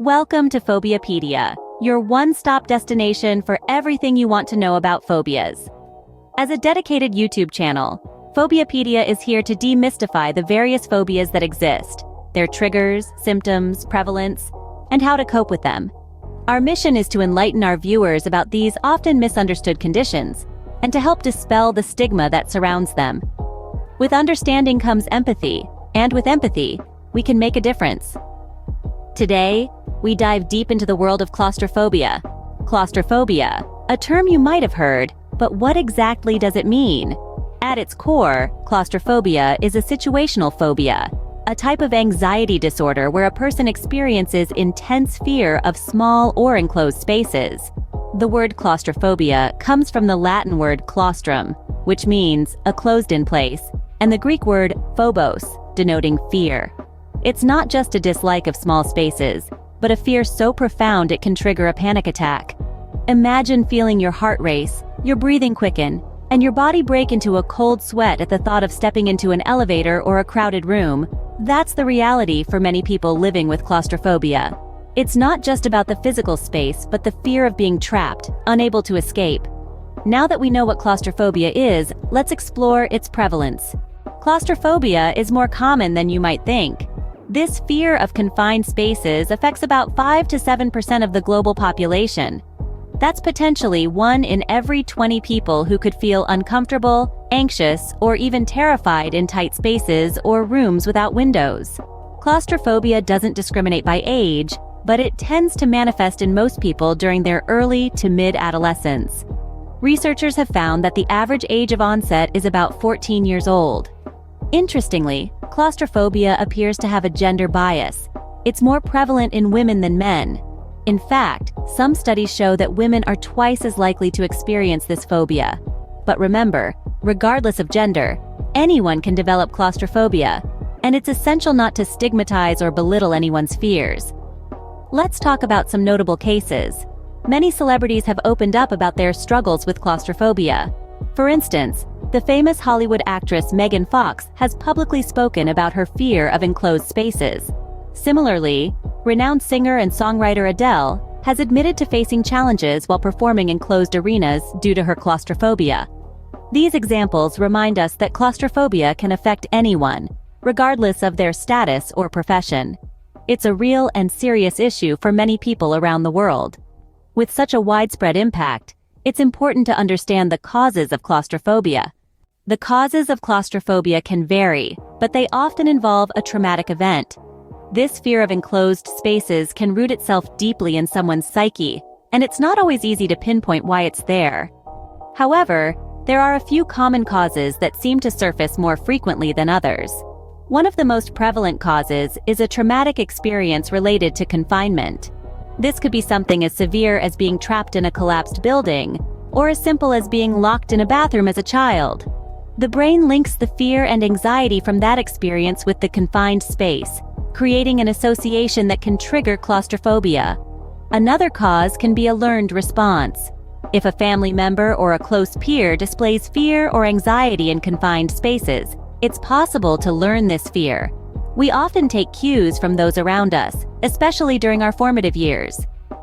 Welcome to Phobiapedia, your one-stop destination for everything you want to know about phobias. As a dedicated YouTube channel, Phobiapedia is here to demystify the various phobias that exist, their triggers, symptoms, prevalence, and how to cope with them. Our mission is to enlighten our viewers about these often misunderstood conditions and to help dispel the stigma that surrounds them. With understanding comes empathy, and with empathy, we can make a difference. Today, we dive deep into the world of claustrophobia. Claustrophobia, a term you might have heard, but what exactly does it mean? At its core, claustrophobia is a situational phobia, a type of anxiety disorder where a person experiences intense fear of small or enclosed spaces. The word claustrophobia comes from the Latin word claustrum, which means a closed-in place, and the Greek word phobos, denoting fear. It's not just a dislike of small spaces, but a fear so profound it can trigger a panic attack. Imagine feeling your heart race, your breathing quicken, and your body break into a cold sweat at the thought of stepping into an elevator or a crowded room. That's the reality for many people living with claustrophobia. It's not just about the physical space, but the fear of being trapped, unable to escape. Now that we know what claustrophobia is, let's explore its prevalence. Claustrophobia is more common than you might think. This fear of confined spaces affects about 5 to 7% of the global population. That's potentially 1 in every 20 people who could feel uncomfortable, anxious, or even terrified in tight spaces or rooms without windows. Claustrophobia doesn't discriminate by age, but it tends to manifest in most people during their early to mid-adolescence. Researchers have found that the average age of onset is about 14 years old. Interestingly, claustrophobia appears to have a gender bias. It's more prevalent in women than men. In fact, some studies show that women are twice as likely to experience this phobia. But remember, regardless of gender, anyone can develop claustrophobia, and it's essential not to stigmatize or belittle anyone's fears. Let's talk about some notable cases. Many celebrities have opened up about their struggles with claustrophobia. For instance, the famous Hollywood actress Megan Fox has publicly spoken about her fear of enclosed spaces. Similarly, renowned singer and songwriter Adele has admitted to facing challenges while performing in closed arenas due to her claustrophobia. These examples remind us that claustrophobia can affect anyone, regardless of their status or profession. It's a real and serious issue for many people around the world. With such a widespread impact, it's important to understand the causes of claustrophobia. The causes of claustrophobia can vary, but they often involve a traumatic event. This fear of enclosed spaces can root itself deeply in someone's psyche, and it's not always easy to pinpoint why it's there. However, there are a few common causes that seem to surface more frequently than others. One of the most prevalent causes is a traumatic experience related to confinement. This could be something as severe as being trapped in a collapsed building, or as simple as being locked in a bathroom as a child. The brain links the fear and anxiety from that experience with the confined space, creating an association that can trigger claustrophobia. Another cause can be a learned response. If a family member or a close peer displays fear or anxiety in confined spaces, it's possible to learn this fear. We often take cues from those around us, especially during our formative years.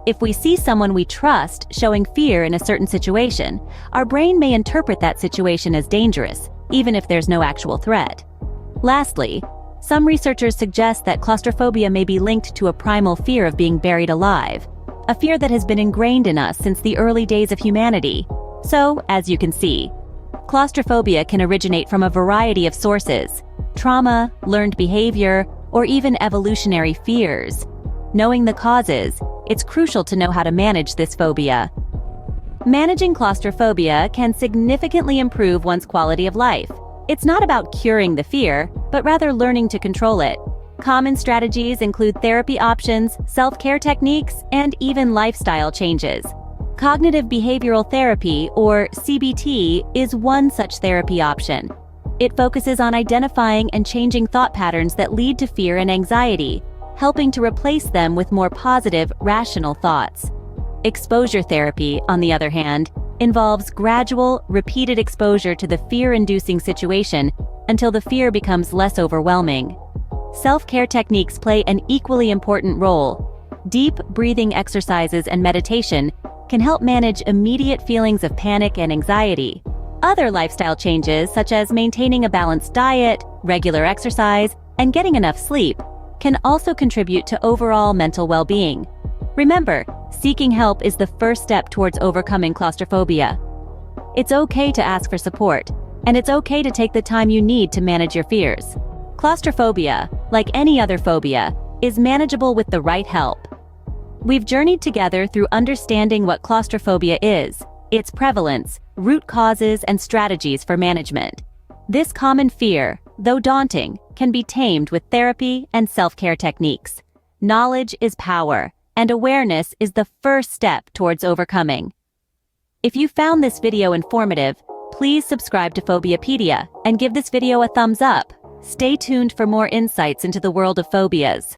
If we see someone we trust showing fear in a certain situation, our brain may interpret that situation as dangerous, even if there's no actual threat. Lastly, some researchers suggest that claustrophobia may be linked to a primal fear of being buried alive, a fear that has been ingrained in us since the early days of humanity. So, as you can see, claustrophobia can originate from a variety of sources: trauma, learned behavior, or even evolutionary fears. Knowing the causes, it's crucial to know how to manage this phobia. Managing claustrophobia can significantly improve one's quality of life. It's not about curing the fear, but rather learning to control it. Common strategies include therapy options, self-care techniques, and even lifestyle changes. Cognitive behavioral therapy, or CBT, is one such therapy option. It focuses on identifying and changing thought patterns that lead to fear and anxiety, helping to replace them with more positive, rational thoughts. Exposure therapy, on the other hand, involves gradual, repeated exposure to the fear-inducing situation until the fear becomes less overwhelming. Self-care techniques play an equally important role. Deep breathing exercises and meditation can help manage immediate feelings of panic and anxiety. Other lifestyle changes, such as maintaining a balanced diet, regular exercise, and getting enough sleep, can also contribute to overall mental well-being. Remember, seeking help is the first step towards overcoming claustrophobia. It's okay to ask for support, and it's okay to take the time you need to manage your fears. Claustrophobia, like any other phobia, is manageable with the right help. We've journeyed together through understanding what claustrophobia is, its prevalence, root causes, and strategies for management. This common fear, though daunting, can be tamed with therapy and self-care techniques. Knowledge is power, and awareness is the first step towards overcoming. If you found this video informative, please subscribe to Phobiapedia and give this video a thumbs up. Stay tuned for more insights into the world of phobias.